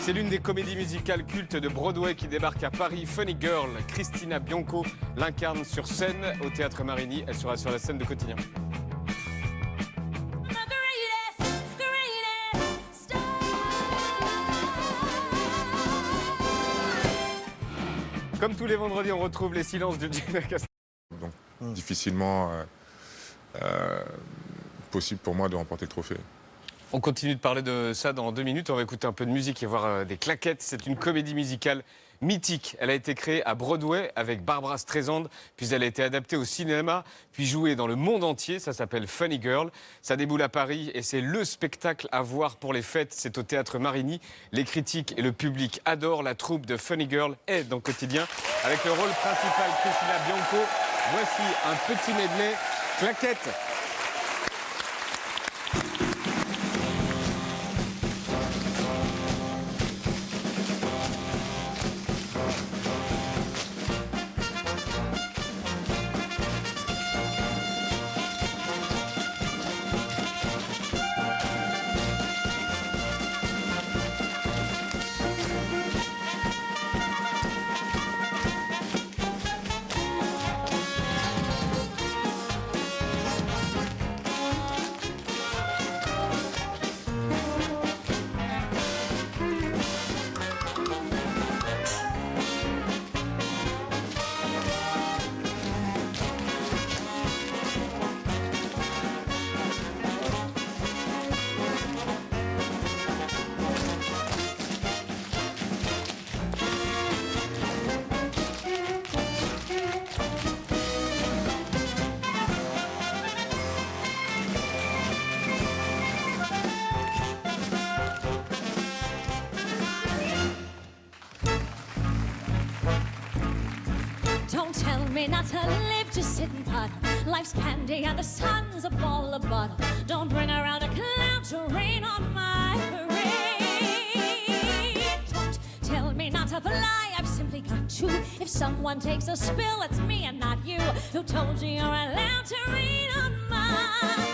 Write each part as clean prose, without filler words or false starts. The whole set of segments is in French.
C'est l'une des comédies musicales cultes de Broadway qui débarque à Paris. Funny Girl, Cristina Bianco l'incarne sur scène au Théâtre Marigny. Elle sera sur la scène de Quotidien. Comme tous les vendredis, on retrouve les silences de Gina Castaldi. Donc, difficilement possible pour moi de remporter le trophée. On continue de parler de ça dans 2 minutes. On va écouter un peu de musique et voir des claquettes. C'est une comédie musicale mythique. Elle a été créée à Broadway avec Barbra Streisand, puis elle a été adaptée au cinéma, puis jouée dans le monde entier. Ça s'appelle Funny Girl. Ça déboule à Paris et c'est le spectacle à voir pour les fêtes. C'est au Théâtre Marigny. Les critiques et le public adorent. La troupe de Funny Girl est dans Quotidien avec le rôle principal Cristina Bianco. Voici un petit medley claquette. Don't tell me not to live, just sit and puddle. Life's candy and the sun's a ball of butter. Don't bring around a cloud to rain on my parade. Don't tell me not to fly, I've simply got to. If someone takes a spill, it's me and not you. Who told you you're allowed to rain on my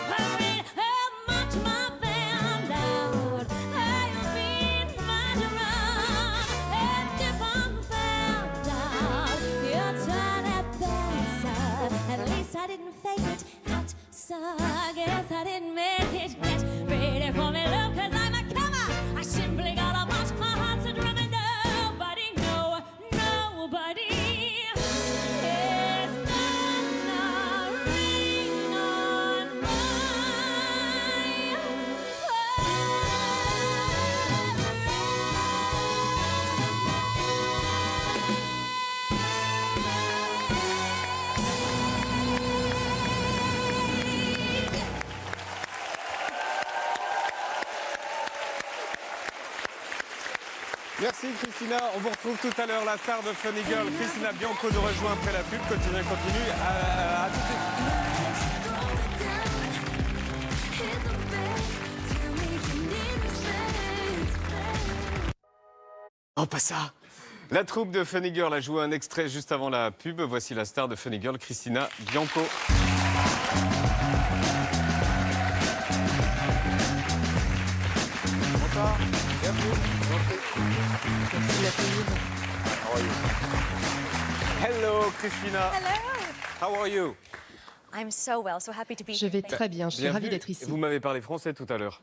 parade? How much my band out? I've been my run. And if I'm found out, you're done at that. At least I didn't fake it outside. Guess I didn't make it yet. Ready for me, look, 'cause I'm a comer. I simply gotta watch my heart's a drum and nobody, no, nobody is gonna rain on my Merci Christina, on vous retrouve tout à l'heure, la star de Funny Girl, Cristina Bianco nous rejoint après la pub. Quotidien continue, à tout de suite. Oh pas ça. La troupe de Funny Girl a joué un extrait juste avant la pub. Voici la star de Funny Girl, Cristina Bianco. Bonsoir, bienvenue. Merci la tenue. How are you? Hello, Christina. Hello. How are you? I'm so well, so happy to be Je vais très bien, je suis ravie d'être ici. Vous m'avez parlé français tout à l'heure.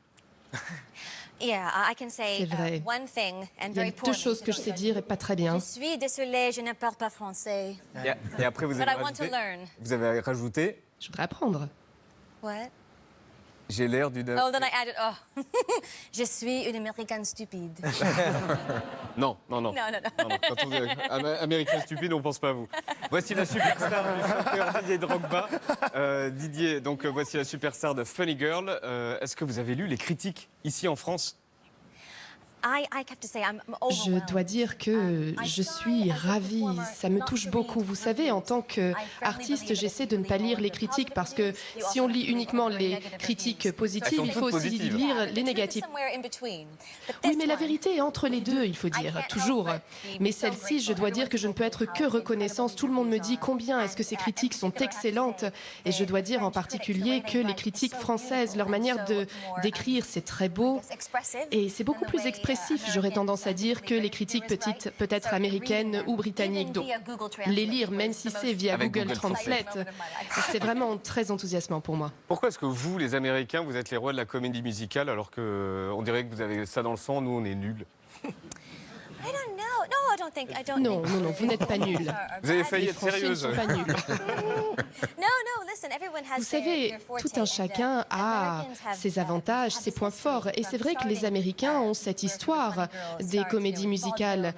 Yeah, I can say C'est vrai. one thing and Il y a very 2 poorly. choses que je sais dire et pas très bien. Je suis désolée, je ne parle pas français. Et après, vous But avez I want to rajouté, learn. vous avez rajouté, Je voudrais apprendre. What? j'ai l'air d'une... Oh, then I added, oh. Je suis une américaine stupide. Non. Non. Quand on dit américain stupide, on pense pas à vous. Voici la superstar du chanteur Didier Drogba. Didier, donc voici la superstar de Funny Girl. Est-ce que vous avez lu les critiques ici en France? I have to say, I'm Je overwhelmed. dois dire que je suis ravie, ça me touche beaucoup. Vous savez, en tant qu'artiste, j'essaie de ne pas lire les critiques parce que si on lit uniquement les critiques positives, il faut aussi lire les négatives. Oui, mais la vérité est entre les deux, il faut dire, toujours. Mais celle-ci, je dois dire que je ne peux être que reconnaissante. Tout le monde me dit combien est-ce que ces critiques sont excellentes. Et je dois dire en particulier que les critiques françaises, leur manière d'écrire, c'est très beau. Et c'est beaucoup plus expressif expressifs, j'aurais tendance à dire, que les critiques peut-être américaines ou britanniques. Donc, les lire, même si c'est via Avec Google Google Translate, c'est vraiment très enthousiasmant pour moi. Pourquoi est-ce que vous, les Américains, vous êtes les rois de la comédie musicale alors qu'on dirait que vous avez ça dans le sang, nous on est nuls? I don't know. No, I don't think. I don't Non, think non, non, vous n'êtes pas nuls. Vous avez failli Les être Français ne sérieuse. sont pas nuls. No, no. Listen, everyone has Vous savez, tout un chacun a ses avantages, ses points forts. Et c'est vrai que les Américains ont cette histoire des comédies musicales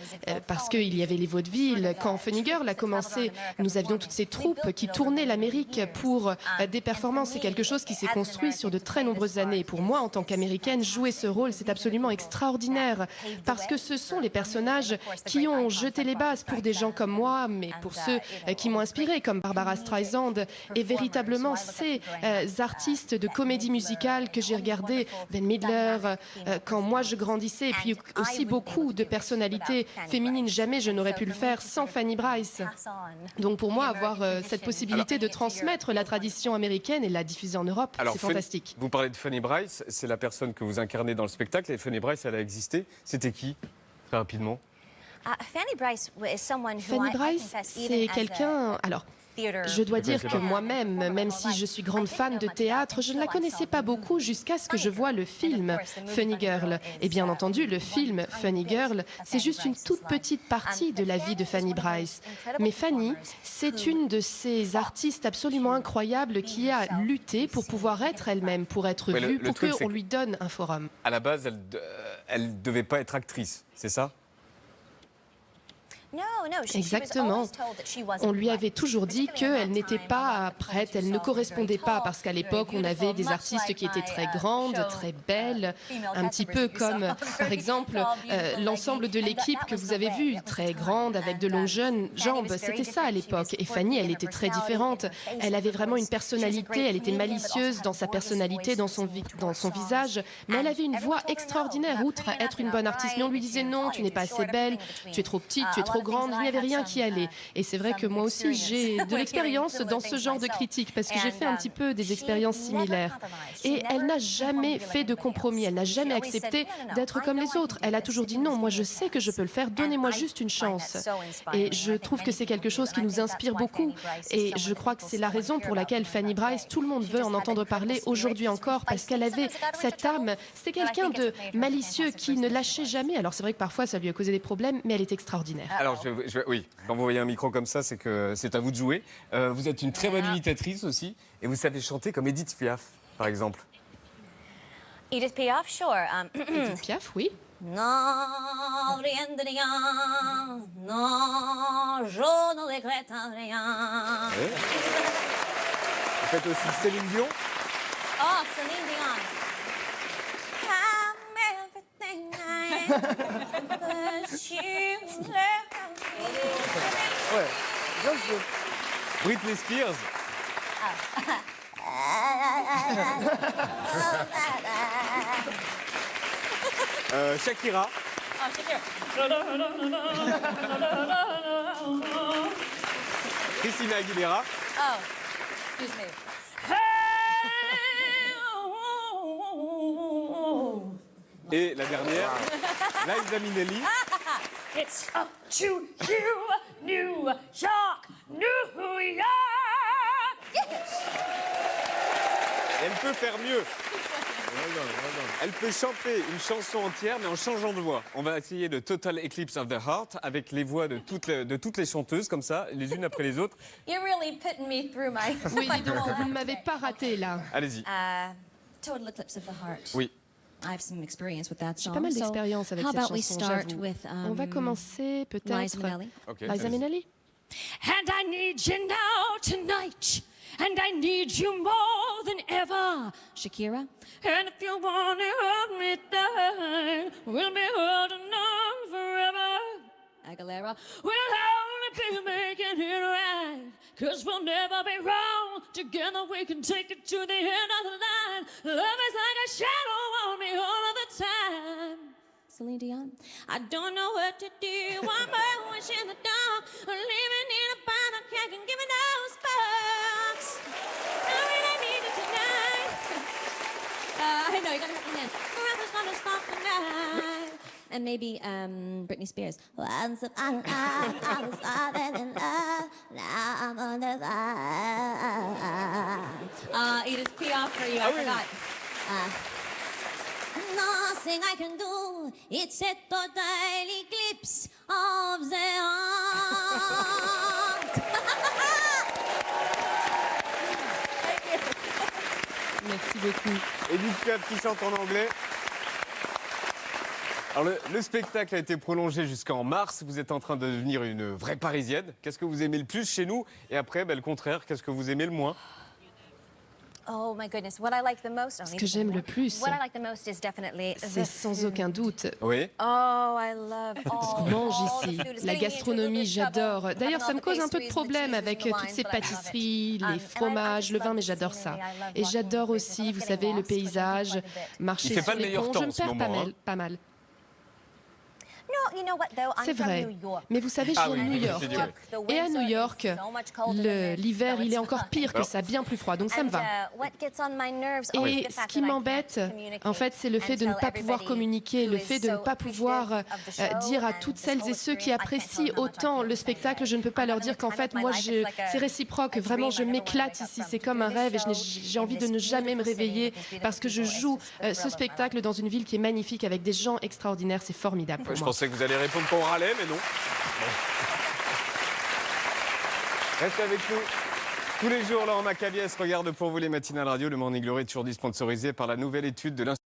parce qu'il y avait les vaudevilles. Quand Funny Girl a commencé, nous avions toutes ces troupes qui tournaient l'Amérique pour des performances. C'est quelque chose qui s'est construit sur de très nombreuses années. Et pour moi, en tant qu'Américaine, jouer ce rôle, c'est absolument extraordinaire parce que ce sont les personnages qui ont jeté les bases pour des gens comme moi, mais pour ceux qui m'ont inspiré, comme Barbara Streisand, et véritablement ces artistes de comédie musicale que j'ai regardé, Ben Midler, quand moi je grandissais, et puis aussi beaucoup de personnalités féminines. Jamais je n'aurais pu le faire sans Fanny Brice. Donc pour moi, avoir cette possibilité de transmettre la tradition américaine et la diffuser en Europe, c'est fantastique. Vous parlez de Fanny Brice, c'est la personne que vous incarnez dans le spectacle, et Fanny Brice, elle a existé. C'était qui, très rapidement? Fanny Brice is someone who Fanny Brice, c'est quelqu'un... Alors, je dois dire que moi-même, même si je suis grande fan de théâtre, je ne la connaissais pas beaucoup jusqu'à ce que je voie le film Funny Girl. Et bien entendu, le film Funny Girl, c'est juste une toute petite partie de la vie de Fanny Brice. Mais Fanny, c'est une de ces artistes absolument incroyables qui a lutté pour pouvoir être elle-même, pour être vue, pour qu'on lui donne un forum. À la base, elle ne devait pas être actrice, c'est ça? Exactement. On lui avait toujours dit qu'elle n'était pas prête, elle ne correspondait pas, parce qu'à l'époque, on avait des artistes qui étaient très grandes, très belles, un petit peu comme, par exemple, l'ensemble de l'équipe que vous avez vu, très grande, avec de longues jambes. C'était ça à l'époque. Et Fanny, elle était très différente. Elle avait vraiment une personnalité, elle était malicieuse dans sa personnalité, dans son visage, mais elle avait une voix extraordinaire, outre être une bonne artiste. Mais on lui disait non, tu n'es pas assez belle, tu es trop petite, tu es trop grande, il n'y avait rien qui allait. Et c'est vrai que moi aussi, j'ai de l'expérience dans ce genre de critique, parce que j'ai fait un petit peu des expériences similaires. Et elle n'a jamais fait de compromis, elle n'a jamais accepté d'être comme les autres. Elle a toujours dit non, moi je sais que je peux le faire, donnez-moi juste une chance. Et je trouve que c'est quelque chose qui nous inspire beaucoup. Et je crois que c'est la raison pour laquelle Fanny Brice, tout le monde veut en entendre parler aujourd'hui encore, parce qu'elle avait cette âme. C'était quelqu'un de malicieux qui ne lâchait jamais. Alors c'est vrai que parfois ça lui a causé des problèmes, mais elle est extraordinaire. Alors, oui, quand vous voyez un micro comme ça, c'est que c'est à vous de jouer. Vous êtes une très bonne imitatrice aussi, et vous savez chanter comme Edith Piaf, par exemple. Edith Piaf, sure. Edith Piaf, oui. Non, rien de rien. Non, je ne regrette rien. Ouais. Vous faites aussi Céline Dion. Oh, Céline Dion. I'm everything I am, but you left me. Ouais. Bien sûr. Britney Spears. Shakira. Oh, Shakira. Christina Aguilera. Oh, excuse me. Et la dernière, Liza Minnelli. It's up to you, New York, New York. Elle peut faire mieux. Elle peut chanter une chanson entière, mais en changeant de voix. On va essayer le Total Eclipse of the Heart avec les voix de toutes les chanteuses, comme ça, les unes après les autres. You're really putting me through my... Oui, dis donc, vous ne m'avez pas raté là. Allez-y. Total Eclipse of the Heart. Oui. I have some experience with that J'ai song. pas mal d'expérience avec how cette about we chanson, start j'avoue. with On va commencer peut-être... Liza Minnelli. Okay, Liza allez-y. Minnelli. And I need you now tonight, and I need you more than ever. Shakira. And if you want to hold me tight, we'll be holding on forever. Aguilera. We'll only be making it right, 'cause we'll never be wrong. Together we can take it to the end of the line. Love is like a shadow on me all of the time. Celine Dion. I don't know what to do. I'm always in the dark, living in a bind. I can't give me no sparks. I really need it tonight. I know, you gotta hit me in. Nothing's gonna stop tonight. and maybe Britney Spears. Once upon a time, I was falling in love. Now I'm on the line. Edith Piaf for you. I forgot. Nothing I can do. It's a total eclipse of the heart. Merci beaucoup. Edith Piaf qui chante en anglais. Alors le spectacle a été prolongé jusqu'en mars. Vous êtes en train de devenir une vraie Parisienne. Qu'est-ce que vous aimez le plus chez nous? Et après, le contraire, qu'est-ce que vous aimez le moins? Oh my goodness, what I like the most. Ce que j'aime le plus, What I like the most is definitely c'est sans aucun doute Oui. Oh, I love ce qu'on all mange the ici. food. It's La getting me into a gastronomie, little trouble. j'adore. D'ailleurs, ça me cause un peu de Having all the problème pastries, avec the cheeses, toutes the ces wines, but I love it. pâtisseries, les And I fromages, just le love vin, mais the j'adore scenery. ça. I love Et walking j'adore the aussi, streets. vous I'm savez, getting le lost, which I do paysage, quite a bit. marcher Il fait sur pas le les meilleur ponts. temps Je en me ce perds moment, hein. pas mal. No, you know what though? I'm C'est from vrai. New York. Mais vous savez, je Ah viens de oui, New oui, York. c'est vrai. The Et à winter New is York, so much colder than this, l'hiver, so il est it's encore fine. pire que ça, bien plus froid. Donc ça me va. What gets on my nerves is Et the ce fact qui that I m'embête, can't communicate en fait, c'est le fait de ne and pas tell pouvoir everybody communiquer, who le is fait de ne so pas pouvoir appreciative of the show dire à and toutes this celles whole et ceux qui experience. I can't apprécient tell them how much I autant le feel spectacle, je ne peux pas I'm leur having dire qu'en the time fait, of my moi, life. It's like a- c'est réciproque. a Vraiment, je dream I never m'éclate wanted to ici. wake up C'est from. comme To un do rêve this et show j'ai envie de in ne this jamais me beautiful city réveiller with these beautiful parce que je people, joue it's just the ce thrill of it, spectacle dans une ville qui est magnifique avec des gens extraordinaires. C'est formidable pour Je moi. pensais que vous alliez répondre qu'on râlait, mais non. Restez avec nous. Tous les jours, Laurent Maccabiès regarde pour vous les matinales radio. Le Morning Glory est toujours dit sponsorisé par la nouvelle étude de l'Institut